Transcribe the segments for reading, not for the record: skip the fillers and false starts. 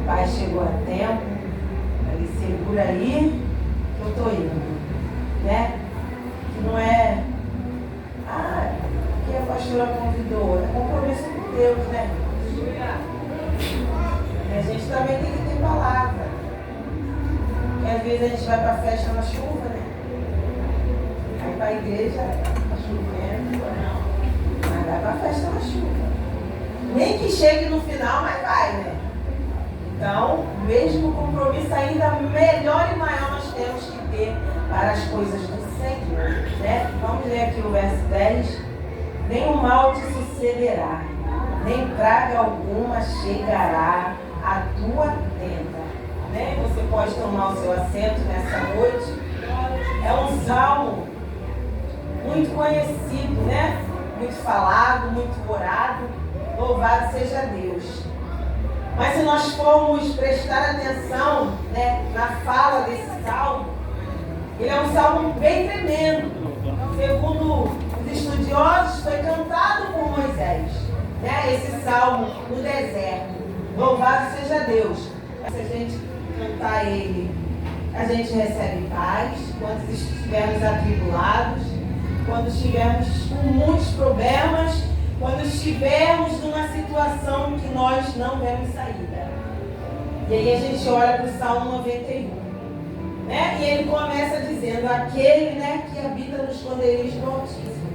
Pai chegou a tempo, ele segura aí, que eu tô indo, né? Que não é, que a pastora convidou, é compromisso com Deus, né? E a gente também tem que ter palavra. Porque às vezes a gente vai pra festa na chuva, né? Aí pra igreja, tá chovendo, mas vai pra festa na chuva. Nem que chegue no final, mas vai, né? Então, mesmo compromisso ainda melhor e maior nós temos que ter para as coisas do Senhor, né? Vamos ler aqui o verso 10. Nenhum mal te sucederá, nem praga alguma chegará à tua tenda. Né? Você pode tomar o seu assento nessa noite. É um salmo muito conhecido, né? Muito falado, muito orado. Louvado seja Deus. Mas se nós formos prestar atenção, né, na fala desse salmo, ele é um salmo bem tremendo. Segundo os estudiosos, foi cantado por Moisés, né, esse salmo no deserto. Louvado seja Deus. Se a gente cantar ele, a gente recebe paz quando estivermos atribulados, quando estivermos com muitos problemas, quando estivermos numa situação que nós não vemos saída. E aí a gente olha para o Salmo 91. Né? E ele começa dizendo: aquele, né, que habita nos esconderijos do Altíssimo,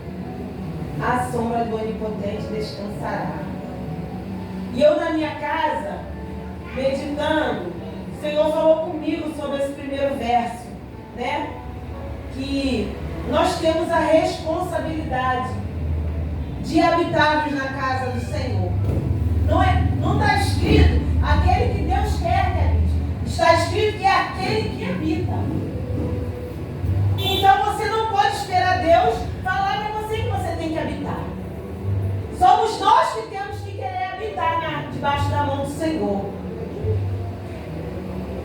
à sombra do Onipotente descansará. E eu na minha casa, meditando, o Senhor falou comigo sobre esse primeiro verso, né? Que nós temos a responsabilidade de habitarmos na casa do Senhor. Não está escrito aquele que Deus quer que habite. Está escrito que é aquele que habita. Então você não pode esperar Deus falar para você que você tem que habitar. Somos nós que temos que querer habitar debaixo da mão do Senhor.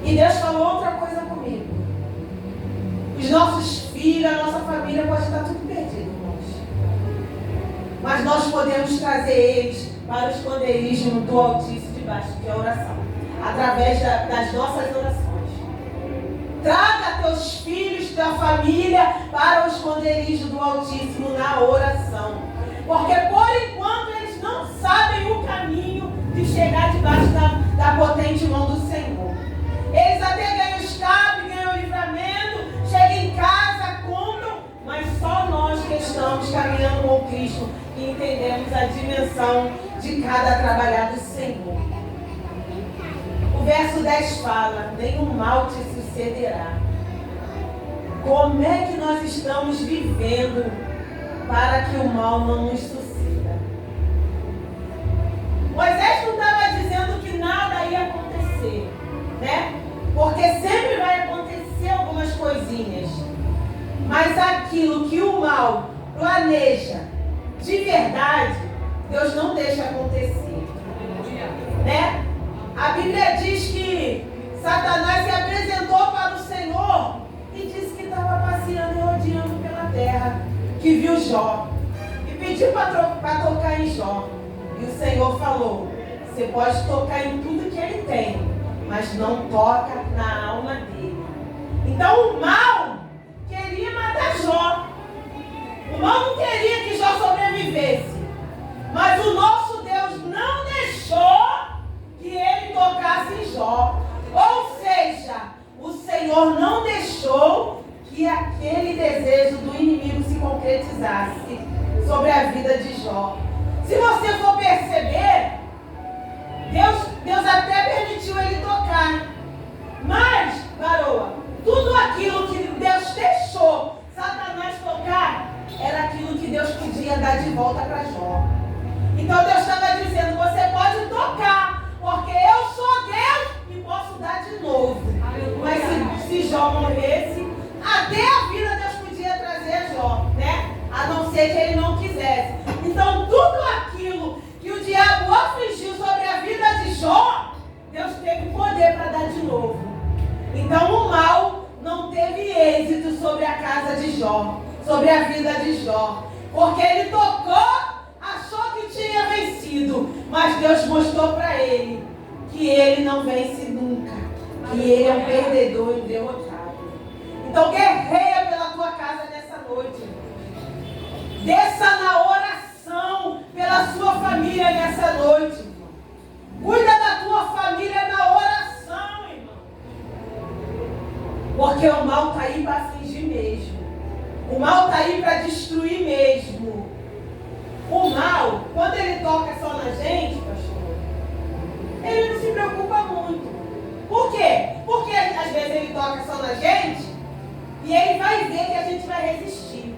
E Deus falou outra coisa comigo. Os nossos filhos, a nossa família pode estar tudo perdido, irmãos. Mas nós podemos trazer eles para o esconderijo do Altíssimo debaixo de oração, através das nossas orações. Traga teus filhos, tua família para o esconderijo do Altíssimo na oração. Porque por enquanto eles não sabem o caminho de chegar debaixo da potente mão do Senhor. Eles até ganham escape, ganham livramento, chegam em casa, contam, mas só nós que estamos caminhando com Cristo e entendemos a dimensão de cada trabalhar do Senhor. O verso 10 fala: nenhum mal te sucederá. Como é que nós estamos vivendo para que o mal não nos suceda? Moisés não estava dizendo que nada ia acontecer, né? Porque sempre vai acontecer algumas coisinhas. Mas aquilo que o mal planeja de verdade, Deus não deixa acontecer. Né? A Bíblia diz que Satanás se apresentou para o Senhor e disse que estava passeando e rodeando pela terra, que viu Jó e pediu para tocar em Jó. E o Senhor falou: você pode tocar em tudo que ele tem, mas não toca na alma dele. Então o mal queria matar Jó. O mal não queria que Jó sobrevivesse. Mas o nosso Deus não deixou que ele tocasse em Jó. Ou seja, o Senhor não deixou que aquele desejo do inimigo se concretizasse sobre a vida de Jó. Se você for perceber, Deus até permitiu ele tocar. Mas, garoa, tudo aquilo que Deus deixou Satanás tocar era aquilo que Deus podia dar de volta para Jó. Então Deus estava dizendo: você pode tocar, porque eu sou Deus e posso dar de novo. Mas se Jó morresse, até a vida Deus podia trazer Jó, né? A não ser que ele não quisesse. Então tudo aquilo que o diabo afligiu sobre a vida de Jó, Deus teve poder para dar de novo. Então o mal não teve êxito sobre a casa de Jó, sobre a vida de Jó, porque ele tocou, achou que tinha vencido, mas Deus mostrou para ele que que ele não vence nunca, que ele é um perdedor e derrotado. Então guerreia pela tua casa nessa noite. Desça na oração pela sua família nessa noite. Cuida da tua família na oração, irmão. Porque o mal está aí para fingir mesmo. O mal está aí para destruir mesmo. O mal, quando ele toca só na gente, pastor, ele não se preocupa muito. Por quê? Porque às vezes ele toca só na gente e ele vai ver que a gente vai resistir.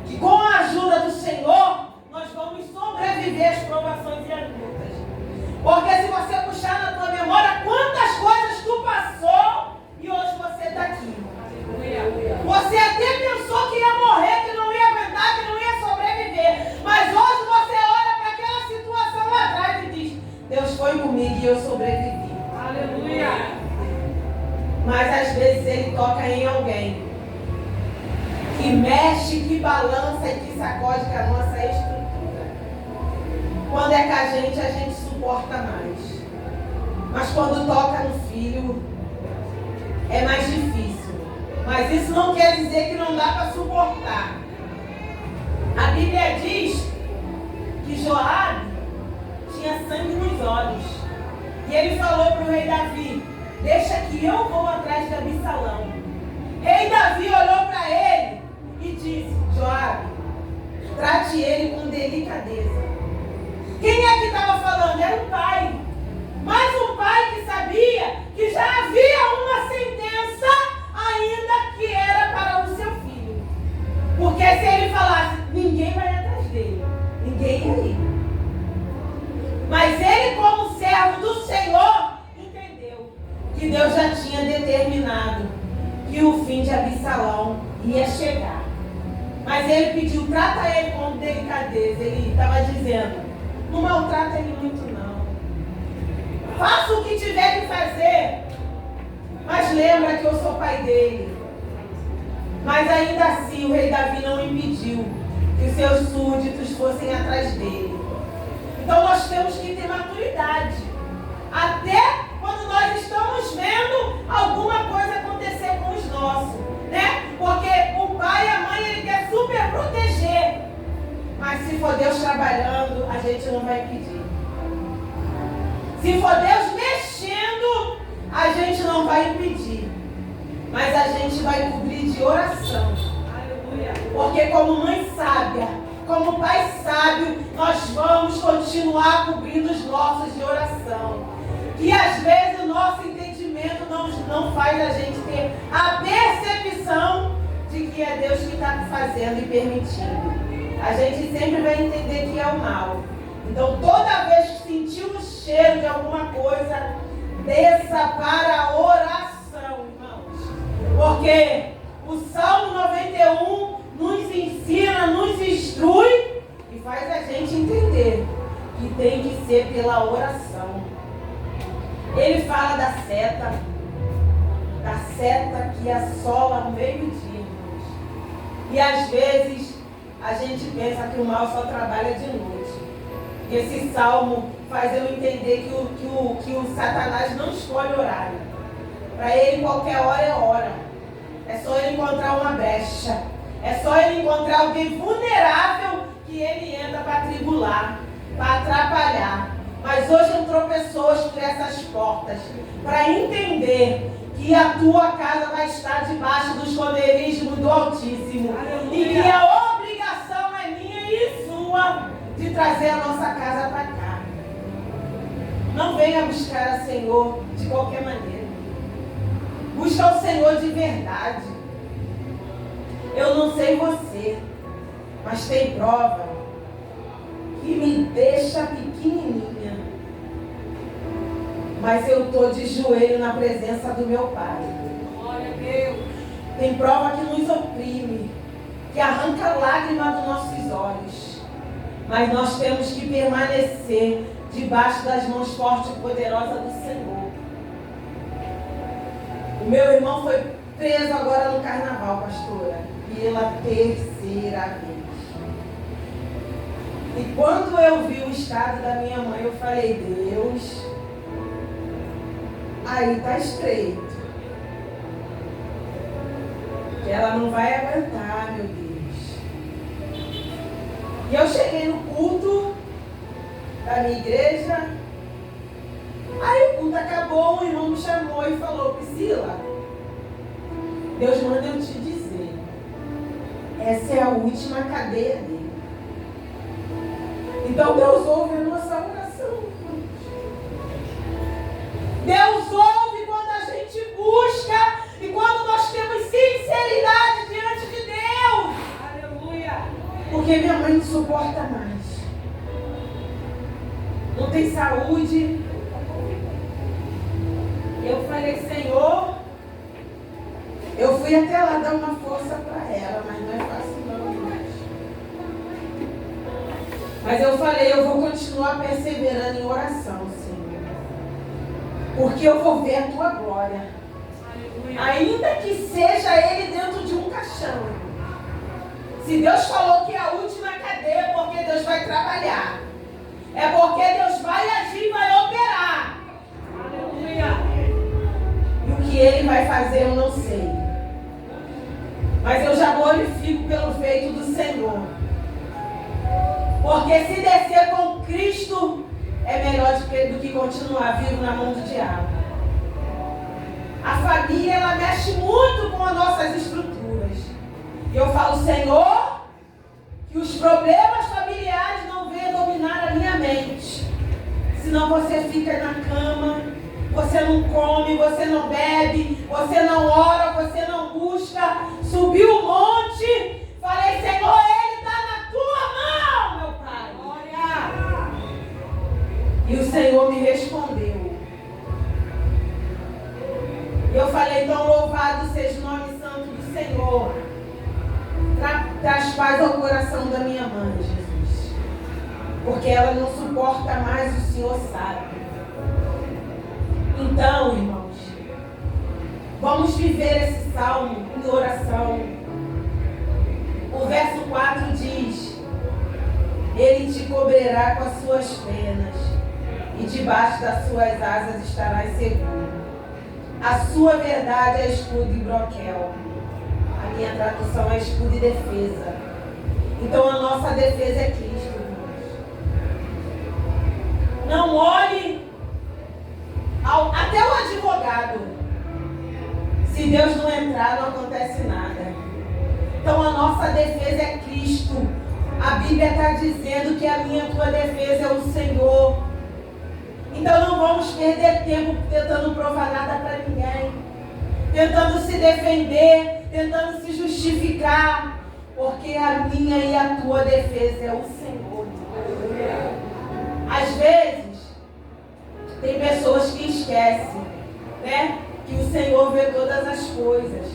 Que com a ajuda do Senhor, nós vamos sobreviver às provações e às lutas. Porque se você puxar na tua memória quantas coisas tu passou e hoje você está aqui. Você até pensou que ia morrer, que não ia aguentar, que não ia sobreviver. Mas hoje você olha para aquela situação lá atrás e diz: Deus foi comigo e eu sobrevivi. Aleluia. Mas às vezes ele toca em alguém que mexe, que balança e que sacode com a nossa estrutura. Quando é com a gente suporta mais. Mas quando toca no filho, é mais difícil. Mas isso não quer dizer que não dá para suportar. A Bíblia diz que Joabe tinha sangue nos olhos. E ele falou para o rei Davi: deixa que eu vou atrás de Absalão. Rei Davi olhou para ele e disse: Joabe, trate ele com delicadeza. Quem é que estava falando? Era o pai. Mas um pai que sabia que já havia uma sentença ainda que era para o seu filho. Porque se ele falasse, ninguém vai atrás dele. Ninguém ia ir. Mas ele, como servo do Senhor, entendeu que Deus já tinha determinado que o fim de Absalão ia chegar. Mas ele pediu: trata ele com delicadeza. Ele estava dizendo: não maltrata ele muito não. Faça o que tiver que fazer. Mas lembra que eu sou pai dele. Mas ainda assim o rei Davi não impediu que os seus súditos fossem atrás dele. Então nós temos que ter maturidade. Até quando nós estamos vendo alguma coisa acontecer com os nossos, né? Porque o pai e a mãe, ele quer super proteger. Mas se for Deus trabalhando, a gente não vai pedir. Se for Deus mexendo, a gente não vai impedir. Mas a gente vai cobrir de oração. Aleluia. Porque como mãe sábia, como pai sábio, nós vamos continuar cobrindo os nossos de oração. Que às vezes o nosso entendimento não faz a gente ter a percepção de que é Deus que está fazendo e permitindo. A gente sempre vai entender que é o mal. Então toda vez que sentir o cheiro de alguma coisa, desça para a oração, irmãos. Porque o Salmo 91 nos ensina, nos instrui e faz a gente entender que tem que ser pela oração. Ele fala da seta que assola ao meio-dia, irmãos. E às vezes a gente pensa que o mal só trabalha de noite. Esse salmo faz eu entender que o Satanás não escolhe horário. Para ele qualquer hora é hora. É só ele encontrar uma brecha. É só ele encontrar alguém vulnerável que ele entra para tribular, para atrapalhar. Mas hoje entrou pessoas por essas portas para entender que a tua casa vai estar debaixo do esconderijo do Altíssimo. E que a obrigação é minha e sua de trazer a nossa casa para cá. Não venha buscar o Senhor de qualquer maneira. Busca o Senhor de verdade. Eu não sei você, mas tem prova que me deixa pequenininha. Mas eu estou de joelho na presença do meu Pai. Glória a Deus. Tem prova que nos oprime, que arranca lágrimas dos nossos olhos. Mas nós temos que permanecer debaixo das mãos fortes e poderosas do Senhor. O meu irmão foi preso agora no carnaval, pastora, pela terceira vez. E quando eu vi o estado da minha mãe, eu falei: Deus, aí tá estreito. Que ela não vai aguentar, meu Deus. E eu cheguei no culto da minha igreja. Aí o culto acabou, o irmão me chamou e falou: Priscila, Deus manda eu te dizer, essa é a última cadeia dele. Então Deus ouve a nossa oração. Deus ouve quando a gente busca e quando nós temos sinceridade diante de Deus. Aleluia. Porque minha mãe não suporta mais. Não tem saúde. Eu falei: Senhor, eu fui até lá dar uma força para ela, mas não é fácil não. Mas eu falei: eu vou continuar perseverando em oração, Senhor. Porque eu vou ver a tua glória. Aleluia. Ainda que seja ele dentro de um caixão. Se Deus falou que é a última cadeia, é porque Deus vai trabalhar. É porque Deus vai agir, vai operar. Aleluia. E o que ele vai fazer eu não sei. Mas eu já glorifico pelo feito do Senhor. Porque se descer com Cristo é melhor do que continuar vivo na mão do diabo. A família, ela mexe muito com as nossas estruturas. E eu falo: Senhor, que os problemas familiares não venham dominar a minha mente. Senão você fica na cama, você não come, você não bebe, você não ora, você não busca. Subiu o monte, falei: Senhor, ele está na tua mão, meu Pai. Glória. E o Senhor me respondeu. E eu falei: então louvado seja o nome santo do Senhor. Traz paz ao coração da minha mãe, Jesus. Porque ela não suporta mais, o Senhor sabe. Então, irmãos, vamos viver esse salmo em oração. O verso 4 diz: Ele te cobrirá com as suas penas, e debaixo das suas asas estarás seguro. A sua verdade é escudo e broquel. A minha tradução é escudo e defesa. Então a nossa defesa é Cristo, irmãos. Não olhe até o advogado. Se Deus não entrar, não acontece nada. Então a nossa defesa é Cristo. A Bíblia está dizendo que a minha e a tua defesa é o Senhor. Então não vamos perder tempo tentando provar nada para ninguém, tentando se defender, tentando se justificar, porque a minha e a tua defesa é o Senhor. Às vezes tem pessoas que esquecem, né, que o Senhor vê todas as coisas.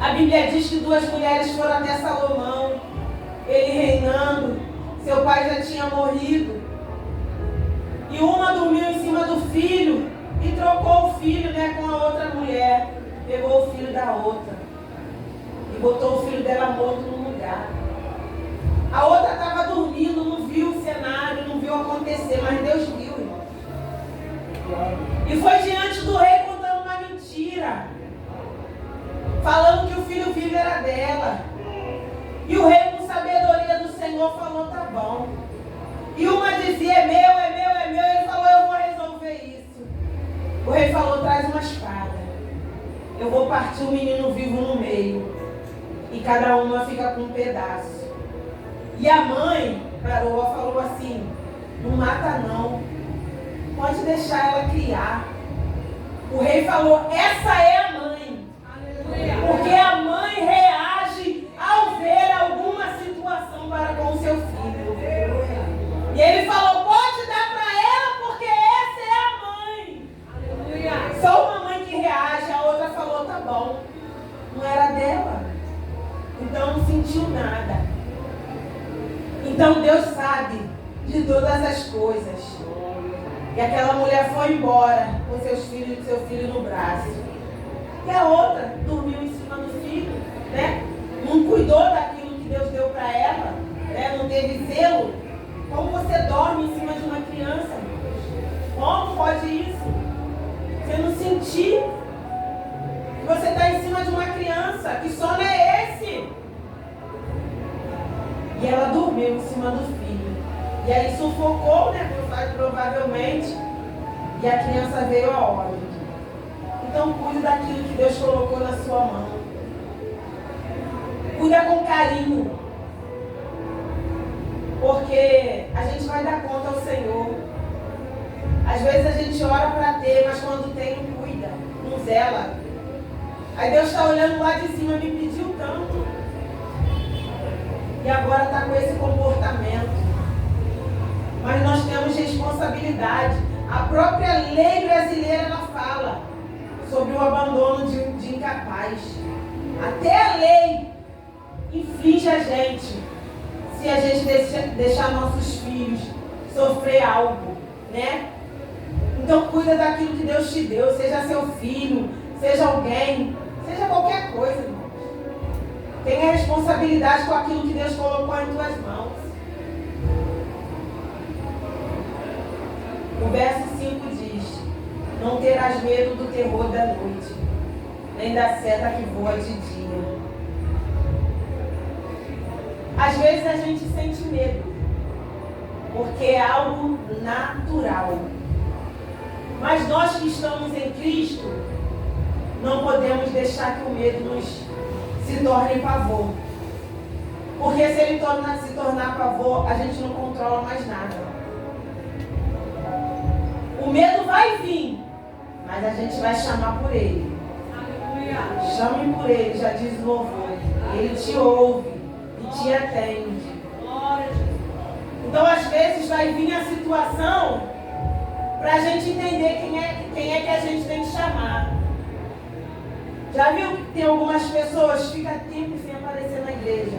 A Bíblia diz que 2 mulheres foram até Salomão, ele reinando, seu pai já tinha morrido. E uma dormiu em cima do filho e trocou o filho, né, com a outra mulher. Pegou o filho da outra e botou o filho dela morto no lugar. A outra estava dormindo, não viu o cenário, não viu acontecer, mas Deus viu, irmão. E foi diante do rei contando uma mentira, falando que o filho vivo era dela. E o rei, com sabedoria do Senhor, falou: tá bom. E uma dizia: é meu, é meu, é meu. Ele falou: eu vou resolver isso. O rei falou: traz uma espada. Eu vou partir o menino vivo no meio. E cada uma fica com um pedaço. E a mãe parou e falou assim: não mata não. Pode deixar ela criar. O rei falou: essa é a mãe. Porque a mãe reage ao ver alguma situação para com o seu filho. E ele falou: pode dar para ela, porque essa é a mãe. Aleluia. Só uma mãe que reage, a outra falou: tá bom. Não era dela. Então não sentiu nada. Então Deus sabe de todas as coisas. E aquela mulher foi embora com seus filhos e seu filho no braço. E a outra dormiu em cima do filho, né? Não cuidou daquilo que Deus deu para ela, né? Não teve zelo. Como você dorme em cima de uma criança? Como pode isso? que sono é esse? E ela dormiu em cima do filho. E aí sufocou, né? Provavelmente. E a criança veio a óbito. Então cuide daquilo que Deus colocou na sua mão. Cuida com carinho. Porque a gente vai dar conta ao Senhor. Às vezes a gente ora para ter, mas quando tem, não cuida, não zela. Aí Deus está olhando lá de cima, me pediu tanto. E agora está com esse comportamento. Mas nós temos responsabilidade. A própria lei brasileira ela fala sobre o abandono de incapaz. Até a lei inflige a gente se a gente deixar nossos filhos sofrer algo, né? Então cuida daquilo que Deus te deu, seja seu filho, seja alguém, seja qualquer coisa, irmãos. Tenha responsabilidade com aquilo que Deus colocou em tuas mãos. O verso 5 diz: não terás medo do terror da noite, nem da seta que voa de dia. Às vezes a gente sente medo, porque é algo natural. Mas nós que estamos em Cristo, não podemos deixar que o medo se torne pavor. Porque se ele se tornar pavor, a gente não controla mais nada. O medo vai vir, mas a gente vai chamar por ele. Aleluia. Chame por ele, já diz o louvor. Ele te ouve e te atende. Então, às vezes, vai vir a situação para a gente entender quem é que a gente tem que chamar. Já viu que tem algumas pessoas que ficam tempo sem aparecer na igreja?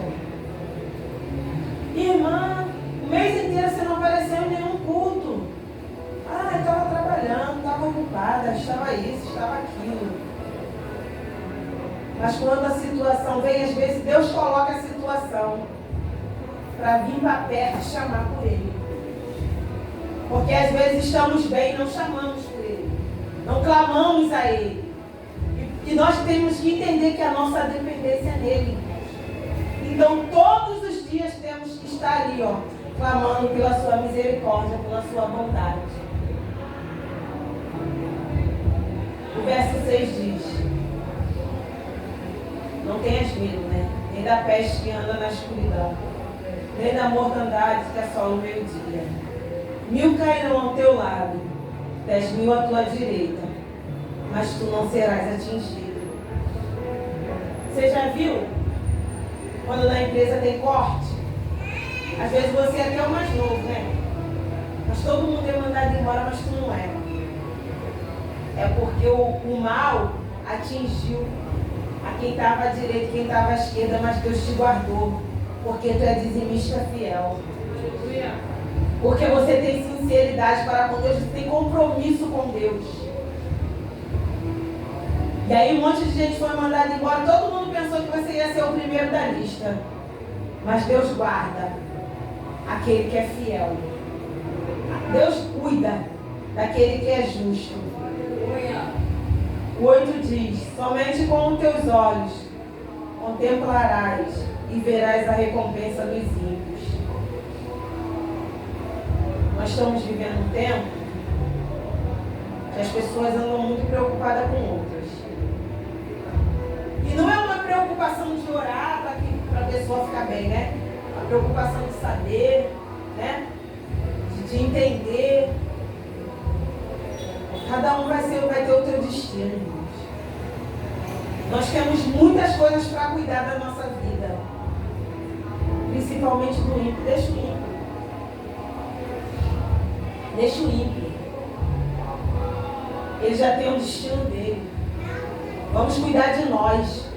Irmã, o mês inteiro você não apareceu em nenhum culto. Ah, eu estava trabalhando, estava ocupada, estava isso, estava aquilo. Mas quando a situação vem, às vezes Deus coloca a situação para vir para perto e chamar por Ele. Porque às vezes estamos bem e não chamamos por Ele. Não clamamos a Ele. E nós temos que entender que a nossa dependência é nele. Então todos os dias temos que estar ali, ó, clamando pela sua misericórdia, pela sua bondade. O verso 6 diz: não tenhas medo, né? Nem da peste que anda na escuridão, nem da mortandade que assola o meio-dia. 1000 cairão ao teu lado, 10.000 à tua direita, mas tu não serás atingido. Você já viu? Quando na empresa tem corte, às vezes você é até o mais novo, né? Mas todo mundo é mandado embora, mas tu não é. É porque o mal atingiu a quem estava à direita, quem estava à esquerda, mas Deus te guardou, porque tu é dizimista fiel. Porque você tem sinceridade para com Deus, você tem compromisso com Deus. E aí um monte de gente foi mandada embora, todo mundo pensou que você ia ser o primeiro da lista. Mas Deus guarda aquele que é fiel. Deus cuida daquele que é justo. O 8 diz: somente com os teus olhos contemplarás e verás a recompensa dos ímpios. Nós estamos vivendo um tempo que as pessoas andam muito preocupadas com outras. E não é uma preocupação de orar para a pessoa ficar bem, né? A preocupação de saber, né? De entender. Cada um vai ter o seu destino, irmãos. Nós temos muitas coisas para cuidar da nossa vida. Principalmente do ímpio. Deixa o ímpio. Deixa o ímpio. Ele já tem o destino dele. Vamos cuidar de nós.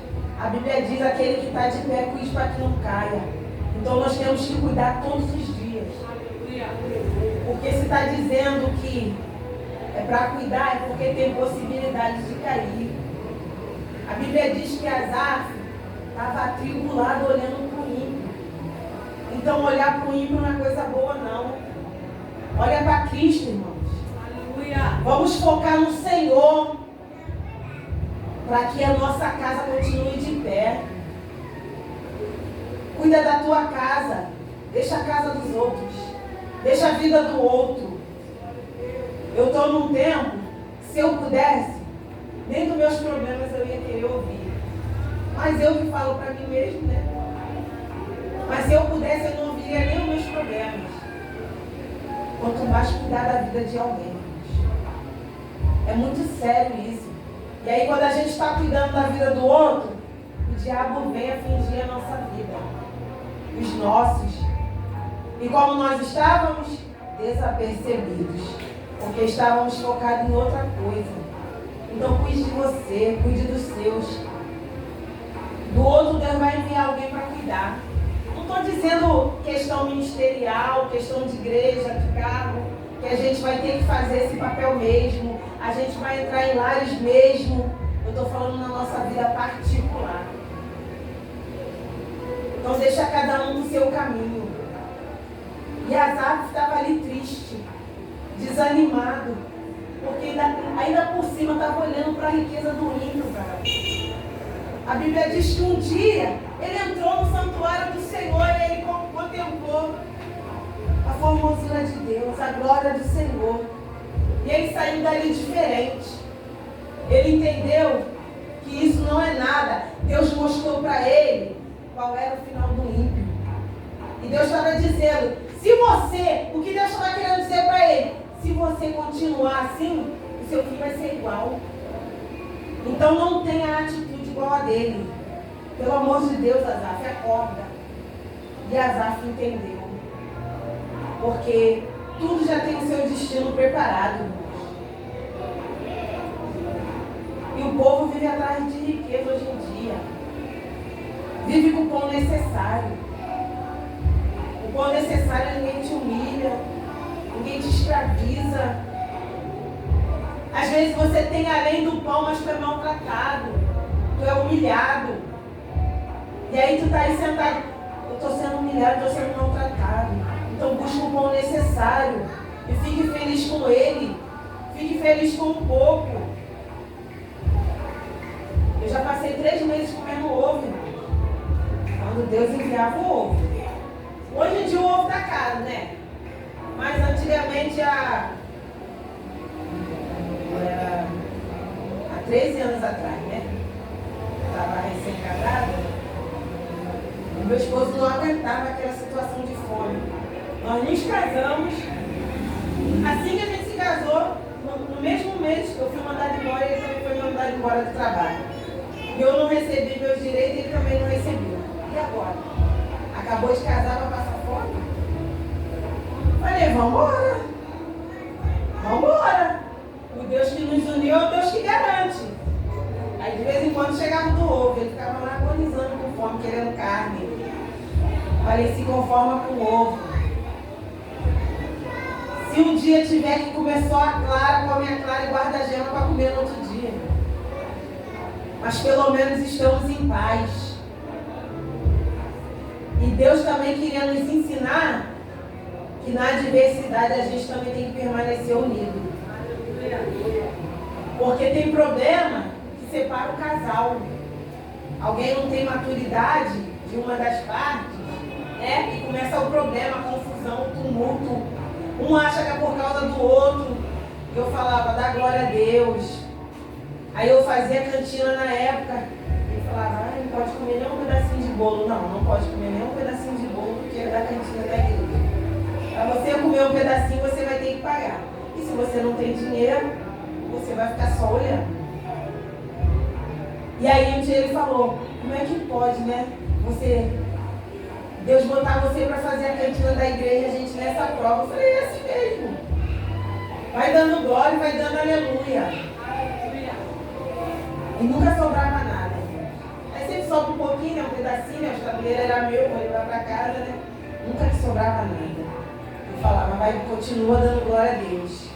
A Bíblia diz: aquele que está de pé, cuide para que não caia. Então nós temos que cuidar todos os dias. Porque se está dizendo que é para cuidar, é porque tem possibilidade de cair. A Bíblia diz que Asaf estava atribulado olhando para o ímpio. Então olhar para o ímpio não é coisa boa, não. Olha para Cristo, irmãos. Aleluia. Vamos focar no Senhor. para que a nossa casa continue de pé. Cuida da tua casa. Deixa a casa dos outros. Deixa a vida do outro. Eu estou num tempo, se eu pudesse, nem dos meus problemas eu ia querer ouvir. Mas eu que falo para mim mesmo, né? Mas se eu pudesse, eu não ouviria nem os meus problemas. Quanto mais cuidar da vida de alguém. É muito sério isso. E aí quando a gente está cuidando da vida do outro, o diabo vem a fingir a nossa vida. Os nossos. E como nós estávamos desapercebidos. Porque estávamos focados em outra coisa. Então cuide de você, cuide dos seus. Do outro Deus vai enviar alguém para cuidar. Não estou dizendo questão ministerial, questão de igreja, de cargo, que a gente vai ter que fazer esse papel mesmo. A gente vai entrar em lares mesmo. Eu estou falando na nossa vida particular. Então deixa cada um no seu caminho. E Asaf estava ali triste, desanimado, porque ainda por cima estava olhando para a riqueza do ímpio, cara. A Bíblia diz que um dia ele entrou no santuário do Senhor e ele contemplou a formosura de Deus, a glória do Senhor. E ele saiu dali diferente. Ele entendeu que isso não é nada. Deus mostrou para ele qual era o final do ímpio. E Deus estava dizendo, o que Deus estava querendo dizer para ele? Se você continuar assim, o seu fim vai ser igual. Então não tenha atitude igual a dele. Pelo amor de Deus, Asaf, acorda. E Asaf entendeu. Porque tudo já tem o seu destino preparado. E o povo vive atrás de riqueza hoje em dia. Vive com o pão necessário. O pão necessário ninguém te humilha. Ninguém te escraviza. Às vezes você tem além do pão, mas tu é maltratado. Tu é humilhado. E aí tu está aí sentado. Eu estou sendo humilhado, estou sendo maltratado. Então busca o pão necessário. E fique feliz com ele. Fique feliz com um pouco. Eu já passei 3 meses comendo ovo, irmão. Quando Deus enviava o ovo. Hoje em dia o ovo está caro, né? Mas antigamente, há 13 anos atrás, né? Estava recém-casada. Meu esposo não aguentava aquela situação de fome. Nós nos casamos. Assim que a gente se casou, no mesmo mês eu fui mandada embora e ele também foi mandado embora do trabalho. E eu não recebi meus direitos e ele também não recebeu. E agora? Acabou de casar para passar fome? Falei, vambora. Vambora. O Deus que nos uniu é o Deus que garante. Aí de vez em quando chegava do ovo, ele ficava lá agonizando com fome, querendo carne. Falei, se conforma com o ovo. Se um dia tiver que comer só a clara, come a clara e guarda a gema para comer no outro dia. Mas pelo menos estamos em paz. E Deus também queria nos ensinar que na adversidade a gente também tem que permanecer unido. Porque tem problema que separa o casal. Alguém não tem maturidade de uma das partes, né? E começa o problema, a confusão, o tumulto. Um acha que é por causa do outro. E eu falava, dá glória a Deus. Aí eu fazia cantina na época. E falava, não pode comer nem um pedacinho de bolo. Não pode comer nem um pedacinho de bolo, porque é da cantina da igreja. Para você comer um pedacinho, você vai ter que pagar. E se você não tem dinheiro, você vai ficar só olhando. E aí um dia ele falou, como é que pode, né? Deus botar você para fazer a cantina da igreja, a gente nessa prova. Eu falei, é assim mesmo. Vai dando glória, vai dando aleluia. E nunca sobrava nada. Aí sempre sobra um pouquinho, né? Um pedacinho, né? O tabuleiro era meu, vou levar para casa, né? Nunca que sobrava nada. Eu falava, vai, continua dando glória a Deus.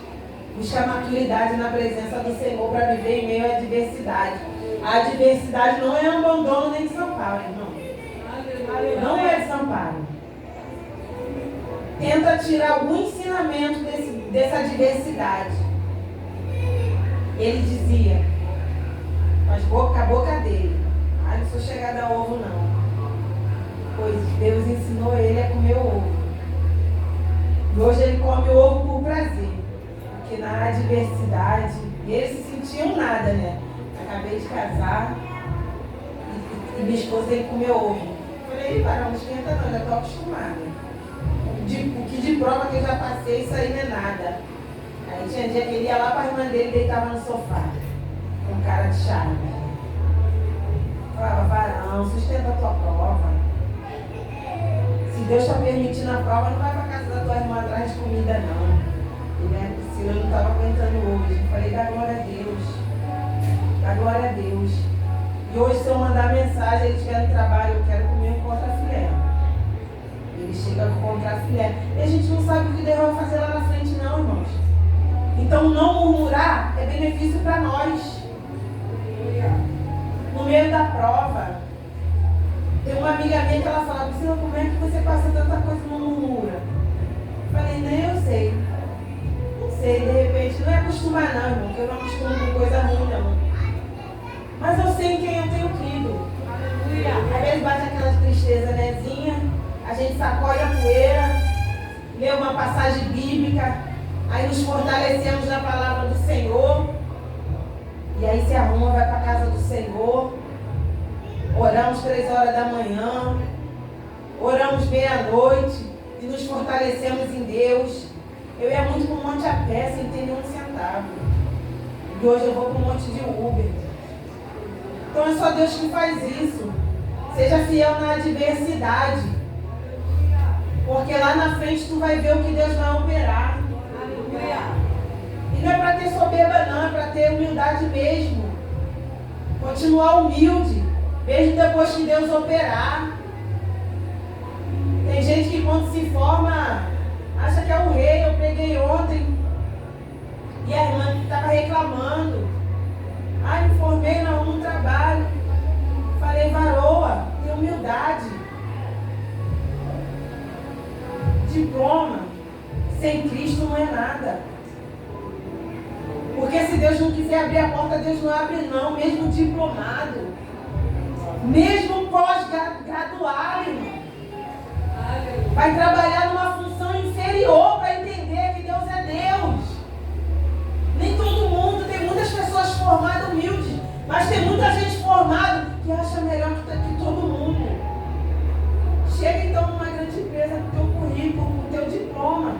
Busca maturidade na presença do Senhor para viver em meio à adversidade. A adversidade não é abandono nem desamparo, irmão. Não é desamparo. Tenta tirar algum ensinamento dessa adversidade. Ele dizia, mas com a boca dele. Ah, não sou chegada a ovo, não. Pois Deus ensinou ele a comer o ovo. E hoje ele come o ovo por prazer. Porque na adversidade, e eles se sentiam nada, né? Acabei de casar e minha esposa tem que comer ovo. Falei, varão, não esquenta não, já estou acostumada. O que de prova que eu já passei, isso aí não é nada. Aí tinha dia que ele ia lá para a irmã dele, deitava no sofá, com cara de charme. Falava, varão, sustenta a tua prova. Se Deus está permitindo a prova, não vai para casa da tua irmã atrás de comida, não. E né, Priscila não estava aguentando hoje. Eu falei, dá glória a Deus. Dá glória a Deus. E hoje, se eu mandar mensagem, ele estiver no trabalho, eu quero comer um contrafilé. Ele chega com contrafilé. E a gente não sabe o que Deus vai fazer lá na frente, não, irmãos. Então, não murmurar é benefício para nós. No meio da prova, tem uma amiga minha que ela fala, Priscila, como é que você passa tanta coisa e não murmura? Eu falei, nem eu sei. Não sei, de repente, não é acostumar não, irmão, porque eu não acostumo com coisa ruim, não. Mas eu sei em quem eu tenho crido. Às vezes bate aquela tristeza, nézinha, a gente sacode a poeira, lê uma passagem bíblica, aí nos fortalecemos na palavra do Senhor, e aí se arruma, vai para a casa do Senhor, oramos 3 horas da manhã, oramos meia-noite, e nos fortalecemos em Deus. Eu ia muito para o monte a pé, sem ter nenhum centavo. E hoje eu vou para o monte de Uber. Então é só Deus que faz isso. Seja fiel na adversidade. Porque lá na frente tu vai ver o que Deus vai operar. E não é para ter soberba não, é para ter humildade mesmo. Continuar humilde, mesmo depois que Deus operar. Tem gente que quando se forma, acha que é o rei. Eu preguei ontem e a irmã estava reclamando. Ai, me formei num trabalho. Falei, varoa, tem humildade. Diploma sem Cristo não é nada. Porque se Deus não quiser abrir a porta, Deus não abre não. Mesmo diplomado, mesmo pós-graduado, vai trabalhar numa função inferior para entender que Deus é Deus. Nem todo mundo, tem muitas pessoas formadas humildes, mas tem muita gente formada que acha melhor que todo mundo. Chega então numa grande empresa com o teu currículo, com o teu diploma,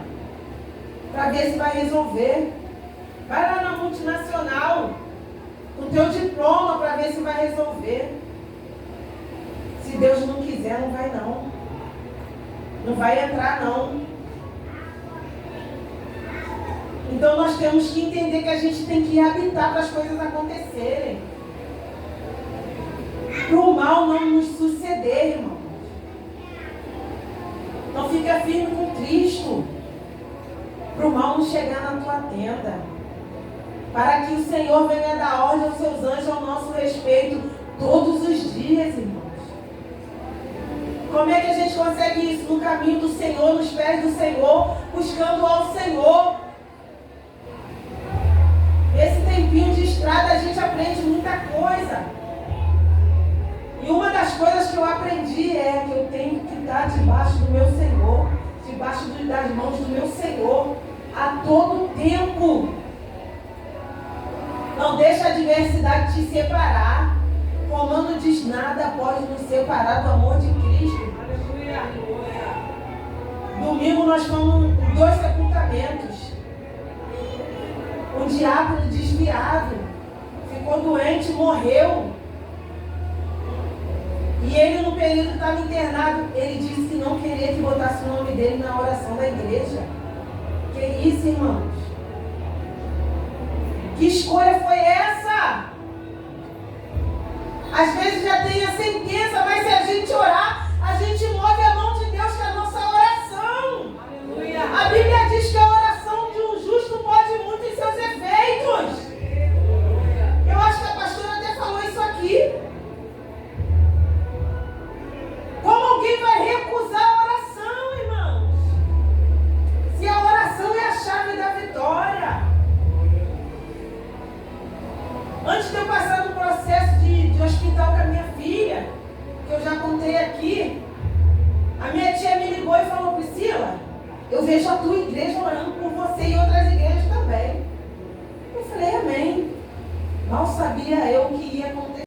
para ver se vai resolver. Vai lá na multinacional com o teu diploma para ver se vai resolver. Se Deus não quiser, não vai não. Não vai entrar não. Então nós temos que entender que a gente tem que habitar para as coisas acontecerem. Para o mal não nos suceder, irmão. Então fica firme com Cristo. Para o mal não chegar na tua tenda. Para que o Senhor venha dar ordem aos seus anjos ao nosso respeito todos os dias, irmãos. Como é que a gente consegue isso? No caminho do Senhor, nos pés do Senhor, buscando ao Senhor. Esse tempinho de estrada a gente aprende muita coisa. E uma das coisas que eu aprendi é que eu tenho que estar debaixo do meu Senhor, debaixo das mãos do meu Senhor, a todo tempo. Não deixa a adversidade te separar. Romano diz, nada pode nos separar do amor de Cristo. Aleluia. Domingo nós fomos em 2 sepultamentos. Um diácono desviado ficou doente, morreu. E ele, no período que estava internado, ele disse que não queria que botasse o nome dele na oração da igreja. Que isso, irmãos? Que escolha foi essa? Às vezes já tem a sentença, mas se a gente orar, a gente move a mão de Deus com a nossa oração. Aleluia. A Bíblia diz que a oração de um justo pode muito em seus efeitos. Eu acho que a pastora até falou isso aqui. Como alguém vai recusar a oração, irmãos? Se a oração é a chave da vitória. Antes de eu passar no processo hospital com a minha filha, que eu já contei aqui. A minha tia me ligou e falou: Priscila, eu vejo a tua igreja orando por você e outras igrejas também.